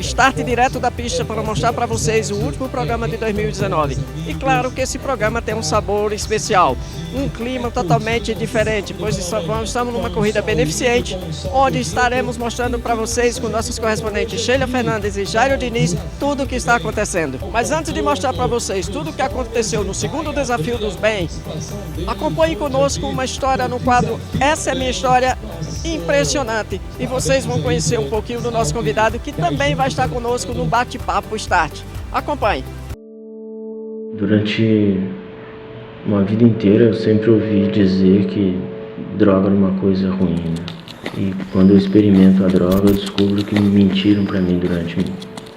Start direto da pista para mostrar para vocês o último programa de 2019. E claro que esse programa tem um sabor especial, um clima totalmente diferente, pois estamos numa corrida beneficente, onde estaremos mostrando para vocês com nossos correspondentes Sheila Fernandes e Jairo Diniz tudo o que está acontecendo. Mas antes de mostrar para vocês tudo o que aconteceu no segundo desafio dos bens, acompanhe conosco uma história no quadro Essa é Minha História, impressionante. E vocês vão conhecer um pouquinho do nosso convidado, que também vai estar conosco no bate-papo Start. Acompanhe. Durante uma vida inteira eu sempre ouvi dizer que droga era uma coisa ruim, né? E quando eu experimento a droga eu descubro que mentiram pra mim durante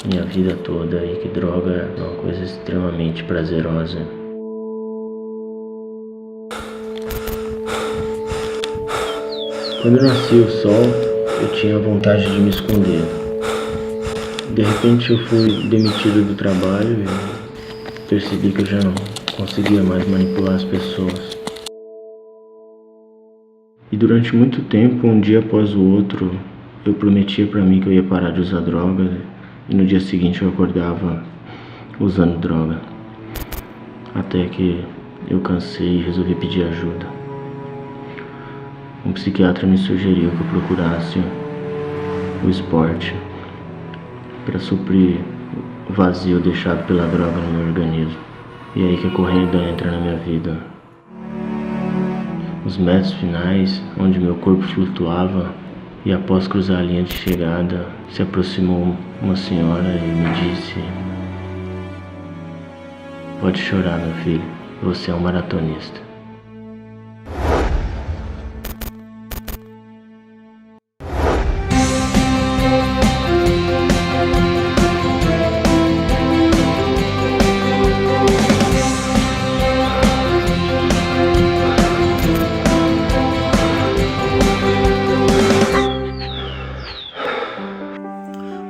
minha vida toda e que droga é uma coisa extremamente prazerosa. Quando nascia o sol, eu tinha vontade de me esconder. De repente eu fui demitido do trabalho e percebi que eu já não conseguia mais manipular as pessoas. E durante muito tempo, um dia após o outro, eu prometia pra mim que eu ia parar de usar droga e no dia seguinte eu acordava usando droga. Até que eu cansei e resolvi pedir ajuda. Um psiquiatra me sugeriu que eu procurasse o esporte para suprir o vazio deixado pela droga no meu organismo. E é aí que a corrida entra na minha vida. Os metros finais, onde meu corpo flutuava, e após cruzar a linha de chegada, se aproximou uma senhora e me disse: "Pode chorar, meu filho, você é um maratonista."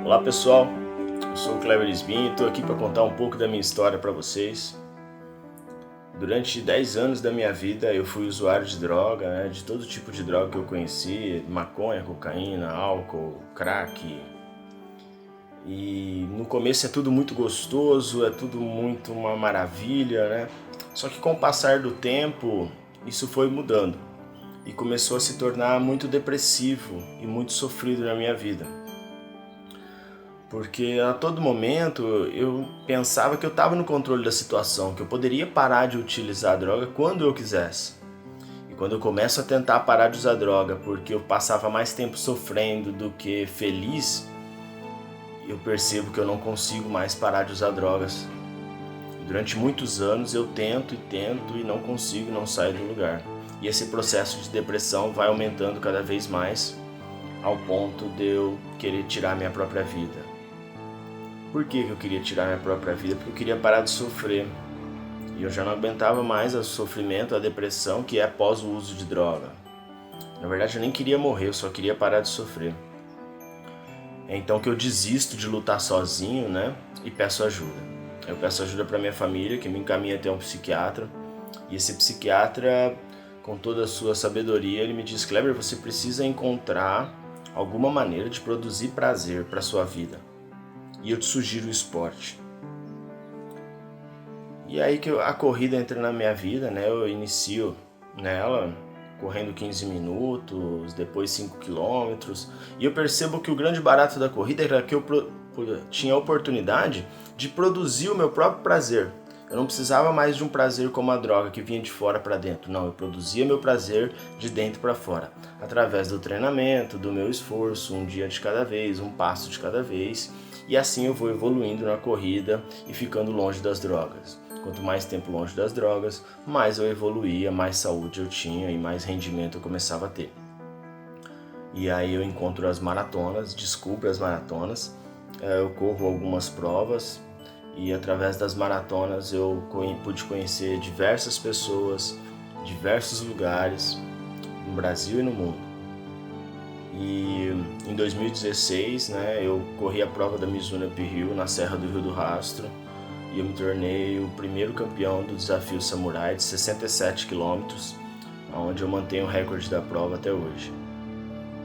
Olá pessoal, eu sou o Cleber Esbin e estou aqui para contar um pouco da minha história para vocês. Durante 10 anos da minha vida eu fui usuário de droga, né, de todo tipo de droga que eu conheci, maconha, cocaína, álcool, crack. E no começo é tudo muito gostoso, é tudo muito uma maravilha, né? Só que com o passar do tempo isso foi mudando e começou a se tornar muito depressivo e muito sofrido na minha vida. Porque a todo momento eu pensava que eu estava no controle da situação, que eu poderia parar de utilizar a droga quando eu quisesse. E quando eu começo a tentar parar de usar droga porque eu passava mais tempo sofrendo do que feliz, eu percebo que eu não consigo mais parar de usar drogas. E durante muitos anos eu tento e não consigo, não saio do lugar. E esse processo de depressão vai aumentando cada vez mais, ao ponto de eu querer tirar minha própria vida. Por que eu queria tirar minha própria vida? Porque eu queria parar de sofrer. E eu já não aguentava mais o sofrimento, a depressão que é após o uso de droga. Na verdade eu nem queria morrer, eu só queria parar de sofrer. É então que eu desisto de lutar sozinho, né? E peço ajuda. Eu peço ajuda para minha família, que me encaminha até um psiquiatra. E esse psiquiatra, com toda a sua sabedoria, ele me diz: "Cleber, você precisa encontrar alguma maneira de produzir prazer para sua vida. E eu te sugiro o esporte." E aí que a corrida entra na minha vida, né? Eu inicio nela correndo 15 minutos, depois 5 quilômetros. E eu percebo que o grande barato da corrida era que eu tinha a oportunidade de produzir o meu próprio prazer. Eu não precisava mais de um prazer como a droga que vinha de fora para dentro. Não, eu produzia meu prazer de dentro para fora. Através do treinamento, do meu esforço, um dia de cada vez, um passo de cada vez. E assim eu vou evoluindo na corrida e ficando longe das drogas. Quanto mais tempo longe das drogas, mais eu evoluía, mais saúde eu tinha e mais rendimento eu começava a ter. E aí eu encontro as maratonas, descubro as maratonas, eu corro algumas provas e através das maratonas eu pude conhecer diversas pessoas, diversos lugares no Brasil e no mundo. E em 2016, né, eu corri a prova da Mizuno Uphill na Serra do Rio do Rastro e eu me tornei o primeiro campeão do desafio Samurai de 67 km, onde eu mantenho o recorde da prova até hoje.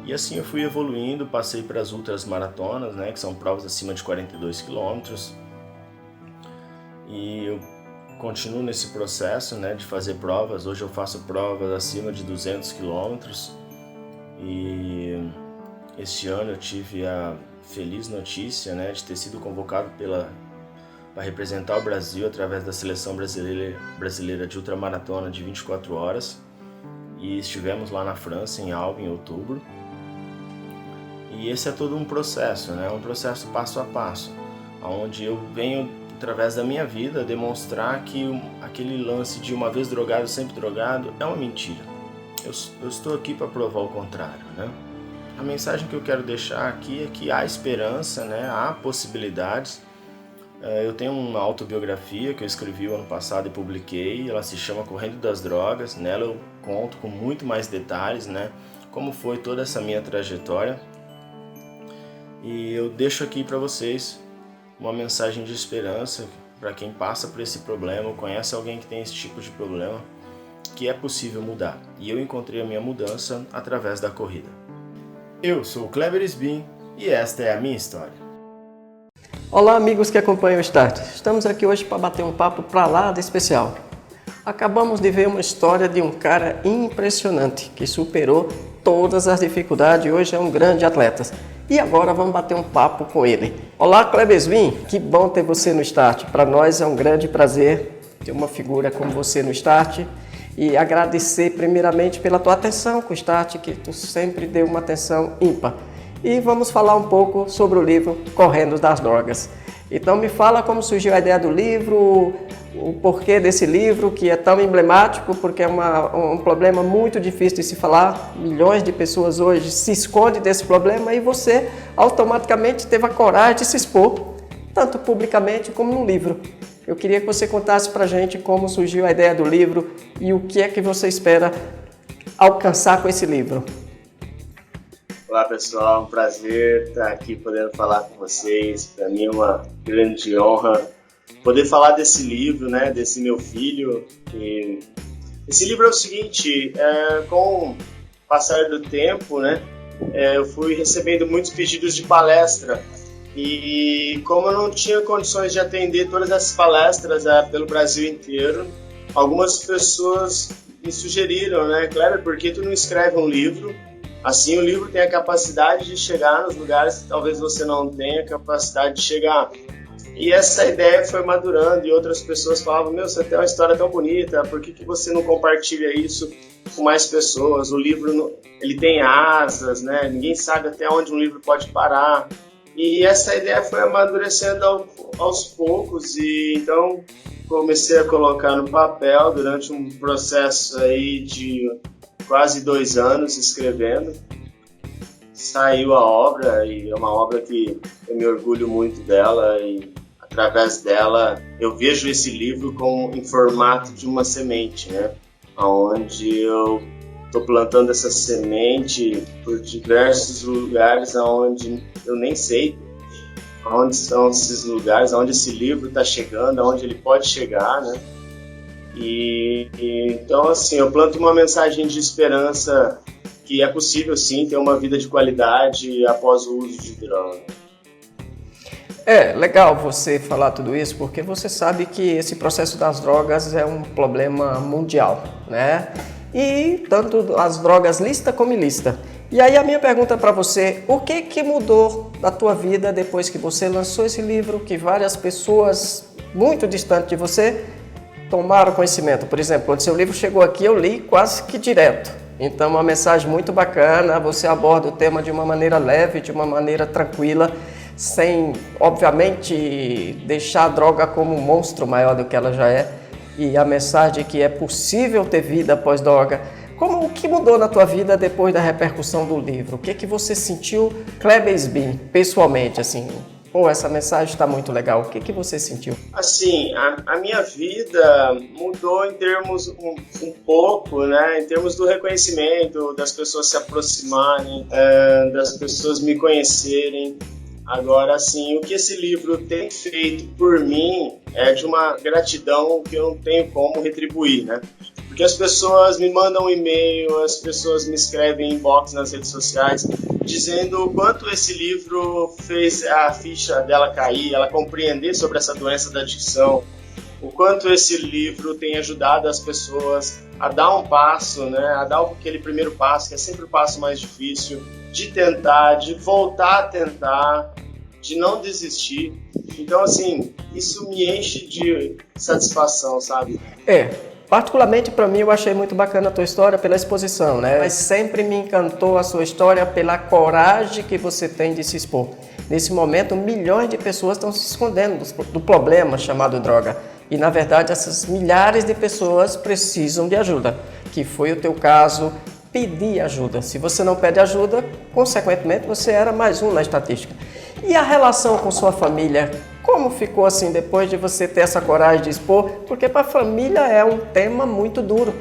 E assim eu fui evoluindo, passei para as ultras maratonas, né, que são provas acima de 42 quilômetros. E eu continuo nesse processo, né, de fazer provas. Hoje eu faço provas acima de 200 quilômetros. E este ano eu tive a feliz notícia, né, de ter sido convocado para representar o Brasil através da seleção brasileira de ultramaratona de 24 horas. E estivemos lá na França, em Albi, em outubro. E esse é todo um processo, né, um processo passo a passo, onde eu venho, através da minha vida, demonstrar que aquele lance de uma vez drogado, sempre drogado, é uma mentira. Eu estou aqui para provar o contrário, né? A mensagem que eu quero deixar aqui é que há esperança, né? Há possibilidades. Eu tenho uma autobiografia que eu escrevi o ano passado e publiquei, ela se chama Correndo das Drogas. Nela eu conto com muito mais detalhes, né, como foi toda essa minha trajetória. E eu deixo aqui para vocês uma mensagem de esperança para quem passa por esse problema ou conhece alguém que tem esse tipo de problema, que é possível mudar. E eu encontrei a minha mudança através da corrida. Eu sou o Kleber Sbin e esta é a minha história. Olá, amigos que acompanham o Start. Estamos aqui hoje para bater um papo para lá de especial. Acabamos de ver uma história de um cara impressionante que superou todas as dificuldades e hoje é um grande atleta. E agora vamos bater um papo com ele. Olá, Kleber Sbin, que bom ter você no Start. Para nós é um grande prazer ter uma figura como você no Start e agradecer primeiramente pela tua atenção com o Start, que tu sempre deu uma atenção ímpar. E vamos falar um pouco sobre o livro Correndo das Drogas. Então me fala como surgiu a ideia do livro, o porquê desse livro, que é tão emblemático, porque é um problema muito difícil de se falar. Milhões de pessoas hoje se escondem desse problema e você automaticamente teve a coragem de se expor, tanto publicamente como no livro. Eu queria que você contasse pra gente como surgiu a ideia do livro e o que é que você espera alcançar com esse livro. Olá pessoal, um prazer estar aqui podendo falar com vocês. Para mim é uma grande honra poder falar desse livro, né, desse meu filho. E esse livro é o seguinte, com o passar do tempo, né, eu fui recebendo muitos pedidos de palestra e como eu não tinha condições de atender todas as palestras pelo Brasil inteiro, algumas pessoas me sugeriram, né, Kleber, por que tu não escreve um livro? Assim o livro tem a capacidade de chegar nos lugares que talvez você não tenha capacidade de chegar. E essa ideia foi madurando e outras pessoas falavam, você tem uma história tão bonita, por que você não compartilha isso com mais pessoas? O livro ele tem asas, né? Ninguém sabe até onde um livro pode parar. E essa ideia foi amadurecendo aos poucos e então comecei a colocar no papel durante um processo aí de quase 2 anos escrevendo. Saiu a obra e é uma obra que eu me orgulho muito dela e através dela eu vejo esse livro em formato de uma semente, né? Onde eu estou plantando essa semente por diversos lugares onde eu nem sei onde são esses lugares, onde esse livro está chegando, onde ele pode chegar, né? Então, assim, eu planto uma mensagem de esperança que é possível, sim, ter uma vida de qualidade após o uso de droga. É legal você falar tudo isso, porque você sabe que esse processo das drogas é um problema mundial, né? E tanto as drogas lícitas como ilícitas. E aí a minha pergunta para você, o que mudou da tua vida depois que você lançou esse livro, que várias pessoas muito distantes de você tomaram conhecimento? Por exemplo, quando seu livro chegou aqui, eu li quase que direto. Então, uma mensagem muito bacana, você aborda o tema de uma maneira leve, de uma maneira tranquila, sem, obviamente, deixar a droga como um monstro maior do que ela já é. E a mensagem que é possível ter vida após droga. O que mudou na tua vida depois da repercussão do livro? O que você sentiu, Kleber Sbin, pessoalmente, assim? Pô, essa mensagem está muito legal. O que você sentiu? Assim, a minha vida mudou em termos um pouco, né? Em termos do reconhecimento, das pessoas se aproximarem, das pessoas me conhecerem. Agora, assim, o que esse livro tem feito por mim é de uma gratidão que eu não tenho como retribuir, né? Porque as pessoas me mandam um e-mail, as pessoas me escrevem inbox nas redes sociais, dizendo o quanto esse livro fez a ficha dela cair, ela compreender sobre essa doença da adicção, o quanto esse livro tem ajudado as pessoas a dar um passo, né, a dar aquele primeiro passo, que é sempre o passo mais difícil, de tentar, de voltar a tentar, de não desistir. Então, assim, isso me enche de satisfação, sabe? Particularmente para mim eu achei muito bacana a tua história pela exposição, né? Mas sempre me encantou a sua história pela coragem que você tem de se expor. Nesse momento, milhões de pessoas estão se escondendo do problema chamado droga. E na verdade essas milhares de pessoas precisam de ajuda, que foi o teu caso, pedir ajuda. Se você não pede ajuda, consequentemente você era mais um na estatística. E a relação com sua família? Como ficou assim depois de você ter essa coragem de expor? Porque para a família é um tema muito duro.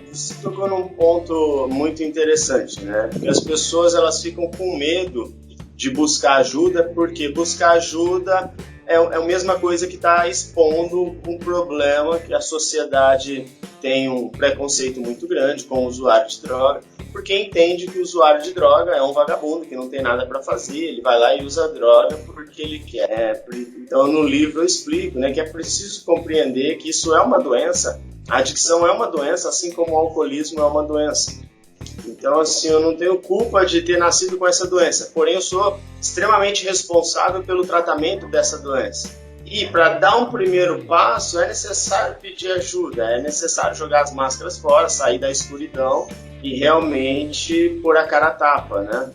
Você tocou num ponto muito interessante, né? Porque as pessoas elas ficam com medo de buscar ajuda, porque buscar ajuda é a mesma coisa que está expondo um problema que a sociedade tem um preconceito muito grande com o usuário de droga, porque entende que o usuário de droga é um vagabundo, que não tem nada para fazer, ele vai lá e usa a droga porque ele quer. Então no livro eu explico, né, que é preciso compreender que isso é uma doença, a adicção é uma doença, assim como o alcoolismo é uma doença. Então, assim, eu não tenho culpa de ter nascido com essa doença, porém eu sou extremamente responsável pelo tratamento dessa doença. E para dar um primeiro passo é necessário pedir ajuda, é necessário jogar as máscaras fora, sair da escuridão e realmente pôr a cara a tapa, né?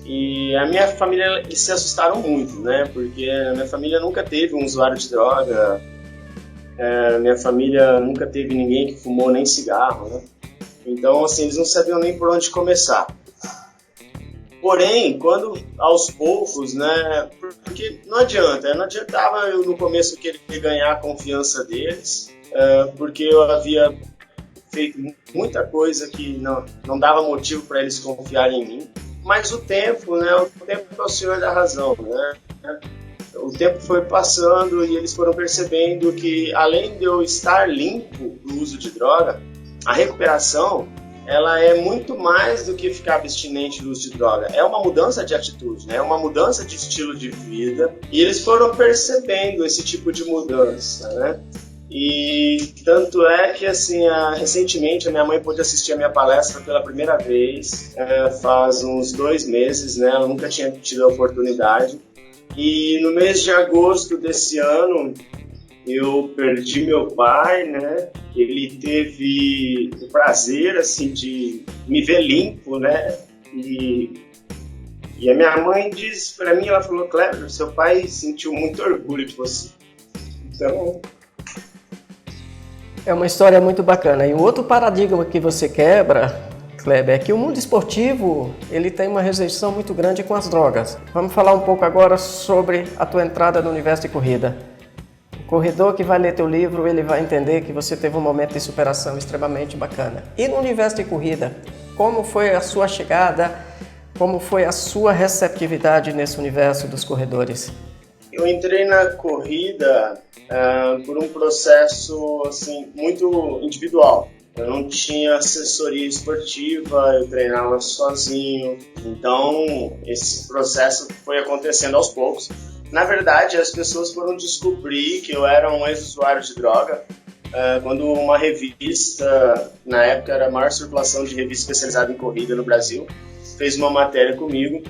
E a minha família, eles se assustaram muito, né? Porque a minha família nunca teve um usuário de droga, minha família nunca teve ninguém que fumou nem cigarro, né? Então, assim, eles não sabiam nem por onde começar. Porém, quando aos poucos, né, porque não adiantava eu no começo querer ganhar a confiança deles, porque eu havia feito muita coisa que não dava motivo para eles confiarem em mim. Mas o tempo, né, o tempo é o senhor da razão, né? O tempo foi passando e eles foram percebendo que, além de eu estar limpo do uso de droga, a recuperação, ela é muito mais do que ficar abstinente do uso de droga. É uma mudança de atitude, né? É uma mudança de estilo de vida. E eles foram percebendo esse tipo de mudança, né? E tanto é que, assim, recentemente a minha mãe pôde assistir a minha palestra pela primeira vez, faz uns 2 meses, né? Ela nunca tinha tido a oportunidade. E no mês de agosto desse ano, eu perdi meu pai, né? Ele teve o prazer, assim, de me ver limpo, né? E a minha mãe disse para mim, ela falou: Kleber, seu pai sentiu muito orgulho de você. Então... É uma história muito bacana. E o outro paradigma que você quebra, Kleber, é que o mundo esportivo ele tem uma rejeição muito grande com as drogas. Vamos falar um pouco agora sobre a tua entrada no universo de corrida. O corredor que vai ler teu livro, ele vai entender que você teve um momento de superação extremamente bacana. E no universo de corrida, como foi a sua chegada, como foi a sua receptividade nesse universo dos corredores? Eu entrei na corrida por um processo assim, muito individual. Eu não tinha assessoria esportiva, eu treinava sozinho. Então, esse processo foi acontecendo aos poucos. Na verdade, as pessoas foram descobrir que eu era um ex-usuário de droga quando uma revista, na época era a maior circulação de revista especializada em corrida no Brasil, fez uma matéria comigo.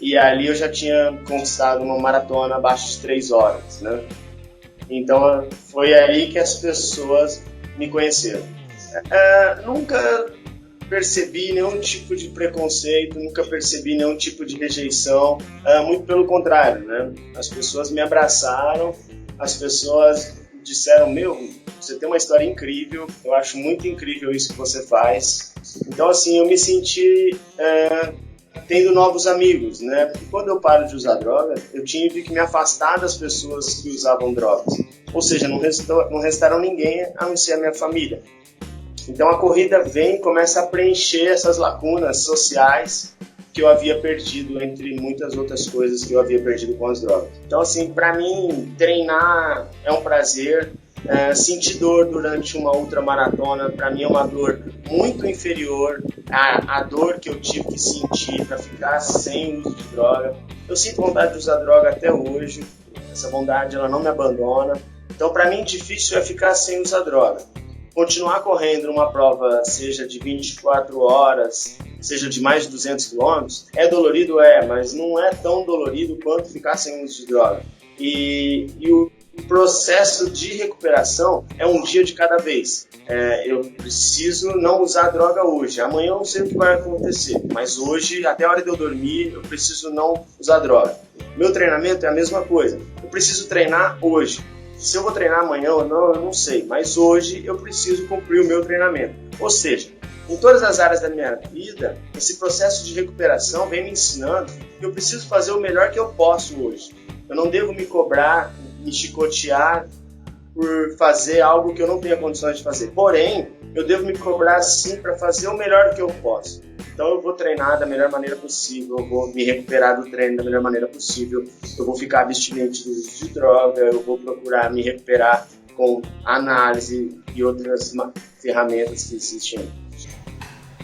E ali eu já tinha conquistado uma maratona abaixo de 3 horas, né? Então foi aí que as pessoas me conheceram. Nunca percebi nenhum tipo de preconceito, nunca percebi nenhum tipo de rejeição, muito pelo contrário, né? As pessoas me abraçaram, as pessoas disseram: meu, você tem uma história incrível, eu acho muito incrível isso que você faz. Então, assim, eu me senti... tendo novos amigos, né? Porque quando eu paro de usar droga, eu tive que me afastar das pessoas que usavam drogas. Ou seja, não restaram ninguém a não ser a minha família. Então a corrida vem e começa a preencher essas lacunas sociais que eu havia perdido, entre muitas outras coisas que eu havia perdido com as drogas. Então, assim, para mim, treinar é um prazer, Sentir dor durante uma ultramaratona, para mim é uma dor muito inferior à dor que eu tive que sentir para ficar sem uso de droga. Eu sinto vontade de usar droga até hoje, essa vontade ela não me abandona. Então, para mim, difícil é ficar sem usar droga. Continuar correndo numa prova, seja de 24 horas, seja de mais de 200 quilômetros, é dolorido? Mas não é tão dolorido quanto ficar sem uso de droga. E o processo de recuperação é um dia de cada vez. Eu preciso não usar droga hoje. Amanhã eu não sei o que vai acontecer, mas hoje, até a hora de eu dormir, eu preciso não usar droga. Meu treinamento é a mesma coisa. Eu preciso treinar hoje. Se eu vou treinar amanhã ou não, eu não sei. Mas hoje eu preciso cumprir o meu treinamento. Ou seja, em todas as áreas da minha vida, esse processo de recuperação vem me ensinando que eu preciso fazer o melhor que eu posso hoje. Eu não devo me cobrar, me chicotear por fazer algo que eu não tenho condições de fazer. Porém, eu devo me cobrar sim para fazer o melhor que eu posso. Então eu vou treinar da melhor maneira possível, eu vou me recuperar do treino da melhor maneira possível, eu vou ficar abstinente do uso de droga, eu vou procurar me recuperar com análise e outras ferramentas que existem.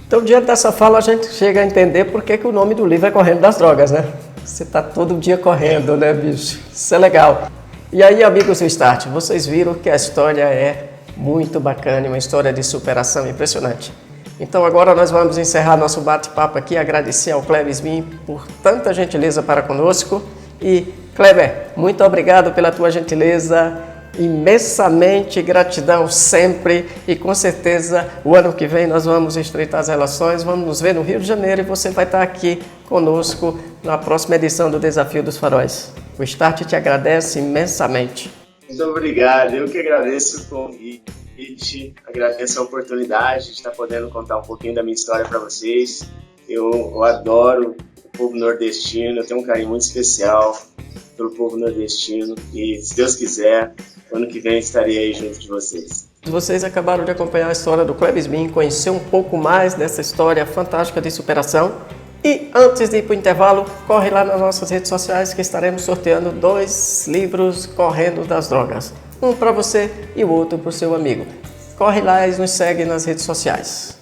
Então, diante dessa fala, a gente chega a entender por que o nome do livro é Correndo das Drogas, né? Você está todo dia correndo, né, bicho? Isso é legal. E aí, amigos do Start, vocês viram que a história é muito bacana, uma história de superação impressionante. Então agora nós vamos encerrar nosso bate-papo aqui, agradecer ao Kleber Smin por tanta gentileza para conosco. E Kleber, muito obrigado pela tua gentileza, imensamente gratidão sempre, e com certeza o ano que vem nós vamos estreitar as relações, vamos nos ver no Rio de Janeiro e você vai estar aqui conosco na próxima edição do Desafio dos Faróis. O Start te agradece imensamente. Muito obrigado, eu que agradeço o convite. Agradeço a oportunidade de estar podendo contar um pouquinho da minha história para vocês. Eu adoro o povo nordestino, eu tenho um carinho muito especial pelo povo nordestino e, se Deus quiser, ano que vem estarei aí junto de vocês. Vocês acabaram de acompanhar a história do Kleber Smin, conhecer um pouco mais dessa história fantástica de superação. E antes de ir para o intervalo, corre lá nas nossas redes sociais que estaremos sorteando 2 livros Correndo das Drogas. Um para você e o outro para o seu amigo. Corre lá e nos segue nas redes sociais.